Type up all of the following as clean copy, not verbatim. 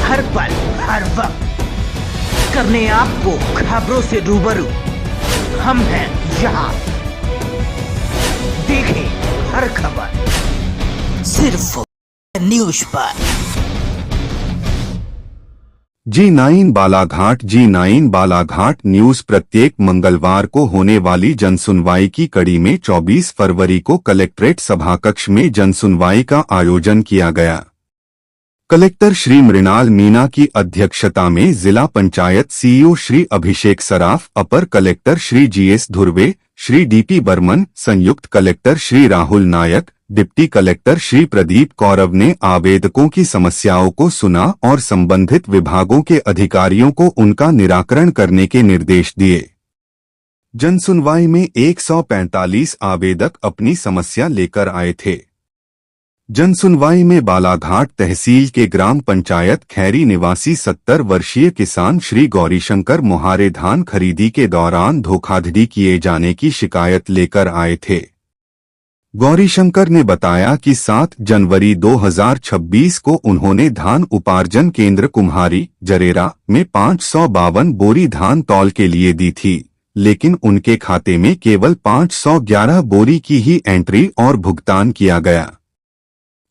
हर पल हर वक्त करने आपको खबरों से रूबरू। हम हैं यहाँ, देखें हर खबर सिर्फ न्यूज पर। G9 बालाघाट न्यूज प्रत्येक मंगलवार को होने वाली जनसुनवाई की कड़ी में 24 फरवरी को कलेक्ट्रेट सभाकक्ष में जनसुनवाई का आयोजन किया गया। कलेक्टर श्री मृणाल मीना की अध्यक्षता में जिला पंचायत सीईओ श्री अभिषेक सराफ, अपर collector Shri GS Dhurve, Shri DP Barman, संयुक्त collector Shri Rahul Nayak, deputy collector Shri Pradeep Kaurav ने आवेदकों की समस्याओं को सुना और संबंधित विभागों के अधिकारियों को उनका निराकरण करने के निर्देश दिए। जनसुनवाई में 145 आवेदक अपनी समस्या लेकर आए थे। जनसुनवाई में बालाघाट तहसील के ग्राम पंचायत खैरी निवासी 70 वर्षीय किसान श्री गौरीशंकर मोहारे धान खरीदी के दौरान धोखाधड़ी किए जाने की शिकायत लेकर आए थे। गौरीशंकर ने बताया कि 7 जनवरी 2026 को उन्होंने धान उपार्जन केंद्र कुम्हारी जरेरा में 552 बोरी धान तौल के लिए दी थी, लेकिन उनके खाते में केवल 511 बोरी की ही एंट्री और भुगतान किया गया।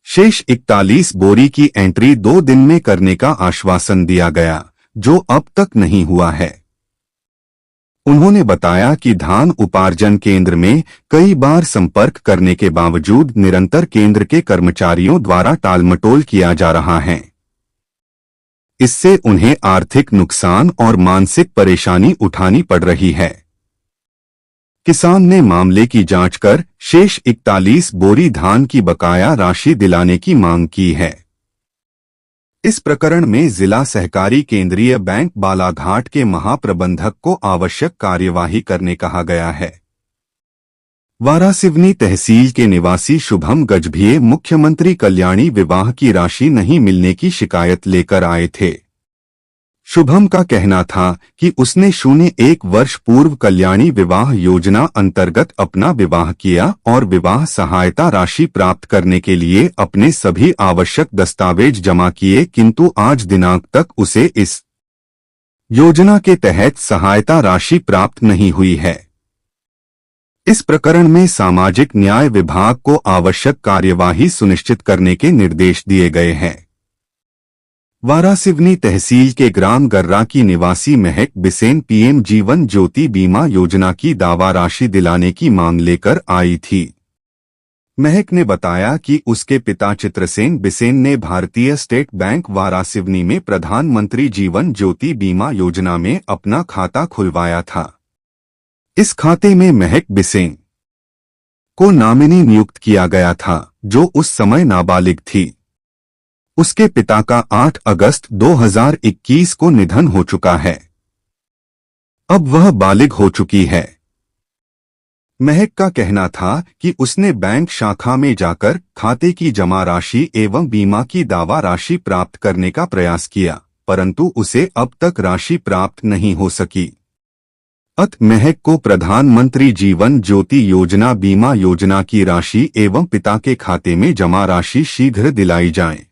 शेष 41 बोरी की एंट्री 2 दिन में करने का आश्वासन दिया गया, जो अब तक नहीं हुआ है। उन्होंने बताया कि धान उपार्जन केंद्र में कई बार संपर्क करने के बावजूद निरंतर केंद्र के कर्मचारियों द्वारा टालमटोल किया जा रहा है। इससे उन्हें आर्थिक नुकसान और मानसिक परेशानी उठानी पड़ रही है। किसान ने मामले की जांच कर शेष 41 बोरी धान की बकाया राशि दिलाने की मांग की है। इस प्रकरण में जिला सहकारी केंद्रीय बैंक बालाघाट के महाप्रबंधक को आवश्यक कार्यवाही करने कहा गया है। वारासिवनी तहसील के निवासी शुभम गजभिये मुख्यमंत्री कल्याणी विवाह की राशि नहीं मिलने की शिकायत लेकर आए थे। शुभम का कहना था कि उसने 1 वर्ष पूर्व कल्याणी विवाह योजना अंतर्गत अपना विवाह किया और विवाह सहायता राशि प्राप्त करने के लिए अपने सभी आवश्यक दस्तावेज जमा किए, किंतु आज दिनांक तक उसे इस योजना के तहत सहायता राशि प्राप्त नहीं हुई है। इस प्रकरण में सामाजिक न्याय विभाग को आवश्यक कार्यवाही सुनिश्चित करने के निर्देश दिए गए हैं। वारासिवनी तहसील के ग्राम गर्रा की निवासी महक बिसेन PM जीवन ज्योति बीमा योजना की दावा राशि दिलाने की मांग लेकर आई थी। महक ने बताया कि उसके पिता चित्रसेन बिसेन ने भारतीय स्टेट बैंक वारासिवनी में प्रधानमंत्री जीवन ज्योति बीमा योजना में अपना खाता खुलवाया था। इस खाते में महक बिसेन को नॉमिनी नियुक्त किया गया था, जो उस समय नाबालिग थी। उसके पिता का 8 अगस्त 2021 को निधन हो चुका है। अब वह बालिग हो चुकी है। महक का कहना था कि उसने बैंक शाखा में जाकर खाते की जमा राशि एवं बीमा की दावा राशि प्राप्त करने का प्रयास किया, परंतु उसे अब तक राशि प्राप्त नहीं हो सकी। अत महक को प्रधानमंत्री जीवन ज्योति योजना बीमा योजना की राशि एवं पिता के खाते में जमा राशि शीघ्र दिलाई जाए।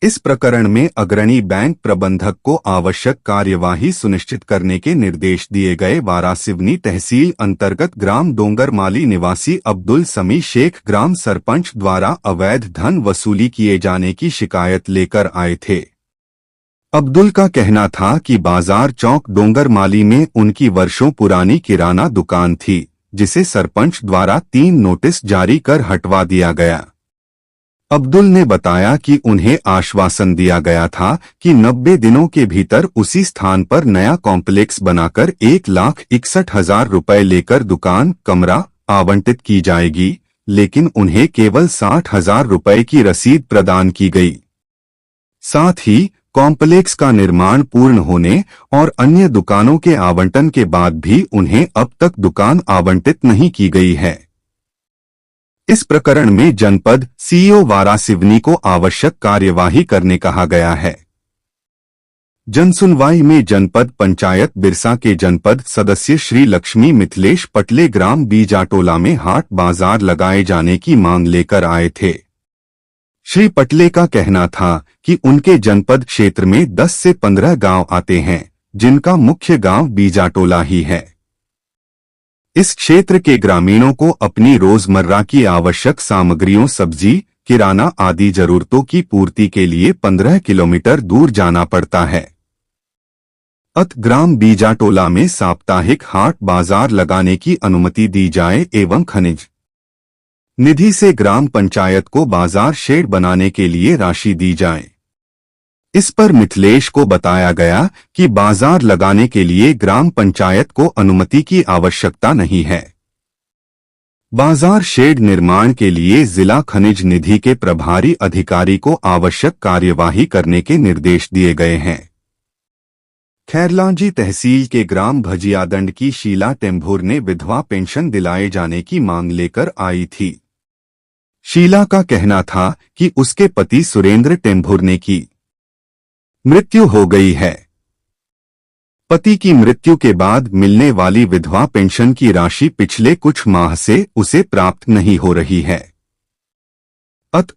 इस प्रकरण में अग्रणी बैंक प्रबंधक को आवश्यक कार्यवाही सुनिश्चित करने के निर्देश दिए गए। वारासिवनी तहसील अंतर्गत ग्राम डोंगरमाली निवासी अब्दुल समी शेख ग्राम सरपंच द्वारा अवैध धन वसूली किए जाने की शिकायत लेकर आए थे। अब्दुल का कहना था कि बाजार चौक डोंगरमाली में उनकी वर्षों पुरानी किराना दुकान थी, जिसे सरपंच द्वारा 3 नोटिस जारी कर हटवा दिया गया। अब्दुल ने बताया कि उन्हें आश्वासन दिया गया था कि 90 दिनों के भीतर उसी स्थान पर नया कॉम्प्लेक्स बनाकर 1,61,000 रुपए लेकर दुकान कमरा आवंटित की जाएगी, लेकिन उन्हें केवल 60,000 रुपए की रसीद प्रदान की गई। साथ ही कॉम्प्लेक्स का निर्माण पूर्ण होने और अन्य दुकानों के आवंटन के बाद भी उन्हें अब तक दुकान आवंटित नहीं की गई है। इस प्रकरण में जनपद सीईओ वारासिवनी को आवश्यक कार्यवाही करने कहा गया है। जनसुनवाई में जनपद पंचायत बिरसा के जनपद सदस्य श्री लक्ष्मी मिथिलेश पटले ग्राम बीजाटोला में हाट बाजार लगाए जाने की मांग लेकर आए थे। श्री पटले का कहना था कि उनके जनपद क्षेत्र में 10 से 15 गांव आते हैं, जिनका मुख्य गांव बीजाटोला ही है। इस क्षेत्र के ग्रामीणों को अपनी रोजमर्रा की आवश्यक सामग्रियों, सब्जी, किराना आदि जरूरतों की पूर्ति के लिए 15 किलोमीटर दूर जाना पड़ता है। ग्राम बीजाटोला में साप्ताहिक हाट बाजार लगाने की अनुमति दी जाए एवं खनिज निधि से ग्राम पंचायत को बाजार शेड बनाने के लिए राशि दी जाए। इस पर मिथिलेश को बताया गया कि बाजार लगाने के लिए ग्राम पंचायत को अनुमति की आवश्यकता नहीं है। बाजार शेड निर्माण के लिए जिला खनिज निधि के प्रभारी अधिकारी को आवश्यक कार्यवाही करने के निर्देश दिए गए हैं। खैरलांजी तहसील के ग्राम भजियादंड की शीला टेम्भुर ने विधवा पेंशन दिलाए जाने की मांग लेकर आई थी। शीला का कहना था कि उसके पति सुरेंद्र टेम्भुर ने की मृत्यु हो गई है। पति की मृत्यु के बाद मिलने वाली विधवा पेंशन की राशि पिछले कुछ माह से उसे प्राप्त नहीं हो रही है।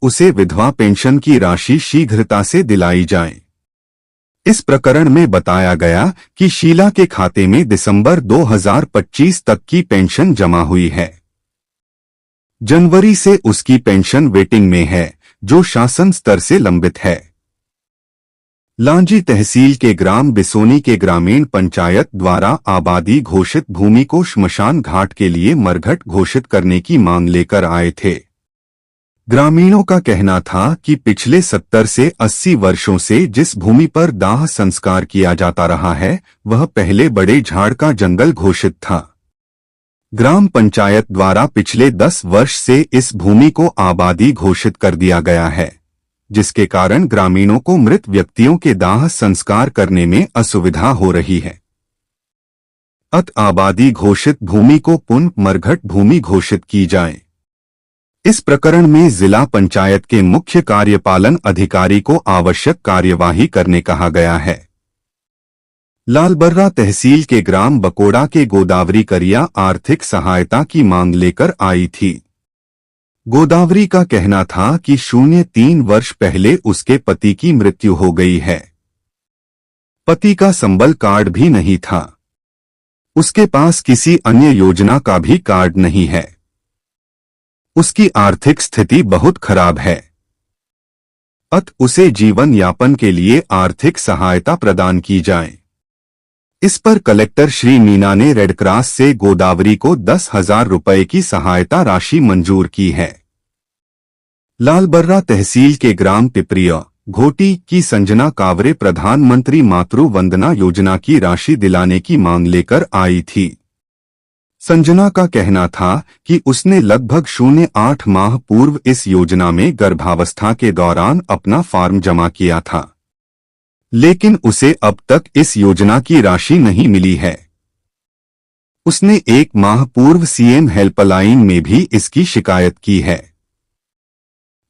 उसे विधवा पेंशन की राशि शीघ्रता से दिलाई जाए। इस प्रकरण में बताया गया कि शीला के खाते में दिसंबर 2025 तक की पेंशन जमा हुई है। जनवरी से उसकी पेंशन वेटिंग में है, जो शासन स्तर से लंबित है। लांजी तहसील के ग्राम बिसोनी के ग्रामीण पंचायत द्वारा आबादी घोषित भूमि को श्मशान घाट के लिए मरघट घोषित करने की मांग लेकर आए थे। ग्रामीणों का कहना था कि पिछले 70 से 80 वर्षों से जिस भूमि पर दाह संस्कार किया जाता रहा है, वह पहले बड़े झाड़ का जंगल घोषित था। ग्राम पंचायत द्वारा पिछले 10 वर्ष से इस भूमि को आबादी घोषित कर दिया गया है, जिसके कारण ग्रामीणों को मृत व्यक्तियों के दाह संस्कार करने में असुविधा हो रही है। आबादी घोषित भूमि को पुनः मरघट भूमि घोषित की जाए। इस प्रकरण में जिला पंचायत के मुख्य कार्यपालन अधिकारी को आवश्यक कार्यवाही करने कहा गया है। लालबर्रा तहसील के ग्राम बकोड़ा के गोदावरी करिया आर्थिक सहायता की मांग लेकर आई थी। गोदावरी का कहना था कि 03 वर्ष पहले उसके पति की मृत्यु हो गई है। पति का संबल कार्ड भी नहीं था। उसके पास किसी अन्य योजना का भी कार्ड नहीं है। उसकी आर्थिक स्थिति बहुत खराब है। उसे जीवन यापन के लिए आर्थिक सहायता प्रदान की जाए। इस पर कलेक्टर श्री मीना ने रेड क्रॉस से गोदावरी को 10,000 रुपए की सहायता राशि मंजूर की है। लालबर्रा तहसील के ग्राम पिपरिया घोटी की संजना कावरे प्रधानमंत्री मातृ वंदना योजना की राशि दिलाने की मांग लेकर आई थी। संजना का कहना था कि उसने लगभग 08 माह पूर्व इस योजना में गर्भावस्था के दौरान अपना फॉर्म जमा किया था, लेकिन उसे अब तक इस योजना की राशि नहीं मिली है। उसने 1 माह पूर्व सीएम हेल्पलाइन में भी इसकी शिकायत की है,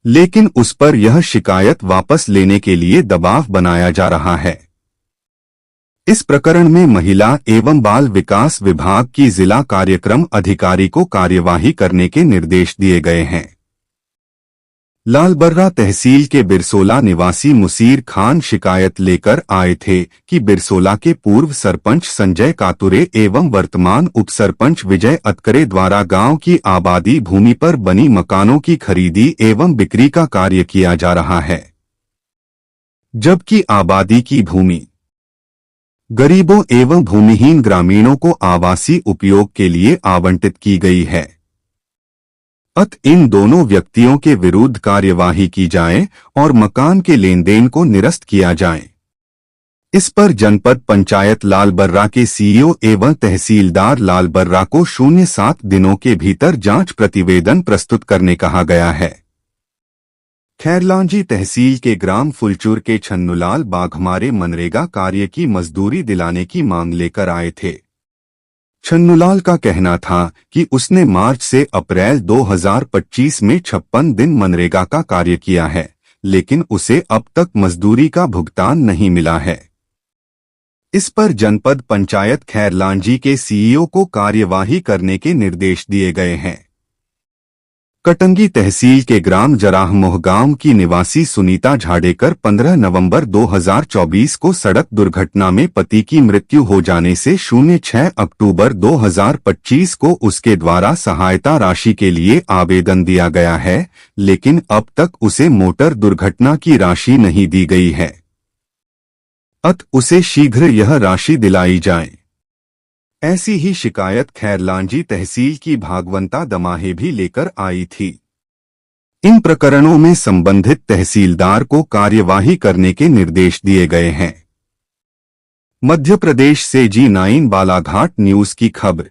लेकिन उस पर यह शिकायत वापस लेने के लिए दबाव बनाया जा रहा है। इस प्रकरण में महिला एवं बाल विकास विभाग की जिला कार्यक्रम अधिकारी को कार्यवाही करने के निर्देश दिए गए हैं। लालबर्रा तहसील के बिरसोला निवासी मुसीर खान शिकायत लेकर आए थे कि बिरसोला के पूर्व सरपंच संजय कातुरे एवं वर्तमान उपसरपंच विजय अतकरे द्वारा गांव की आबादी भूमि पर बनी मकानों की खरीदी एवं बिक्री का कार्य किया जा रहा है, जबकि आबादी की भूमि गरीबों एवं भूमिहीन ग्रामीणों को आवासीय उपयोग के लिए आवंटित की गई है। इन दोनों व्यक्तियों के विरुद्ध कार्यवाही की जाए और मकान के लेन देन को निरस्त किया जाए। इस पर जनपद पंचायत लालबर्रा के सीईओ एवं तहसीलदार लालबर्रा को 07 दिनों के भीतर जांच प्रतिवेदन प्रस्तुत करने कहा गया है। खैरलांजी तहसील के ग्राम फुलचूर के छन्नुलाल बाघमारे मनरेगा कार्य की मजदूरी दिलाने की मांग लेकर आए थे। छन्नुलाल का कहना था कि उसने मार्च से अप्रैल 2025 में 56 दिन मनरेगा का कार्य किया है, लेकिन उसे अब तक मजदूरी का भुगतान नहीं मिला है। इस पर जनपद पंचायत खैरलांजी के सीईओ को कार्यवाही करने के निर्देश दिए गए हैं। कटंगी तहसील के ग्राम जराहमोह गांव की निवासी सुनीता झाड़ेकर 15 नवंबर 2024 को सड़क दुर्घटना में पति की मृत्यु हो जाने से 06 अक्टूबर 2025 को उसके द्वारा सहायता राशि के लिए आवेदन दिया गया है, लेकिन अब तक उसे मोटर दुर्घटना की राशि नहीं दी गई है। उसे शीघ्र यह राशि दिलाई जाए। ऐसी ही शिकायत खैरलांजी तहसील की भागवंता दमाहे भी लेकर आई थी। इन प्रकरणों में संबंधित तहसीलदार को कार्यवाही करने के निर्देश दिए गए हैं। मध्य प्रदेश से G9 बालाघाट न्यूज की खबर।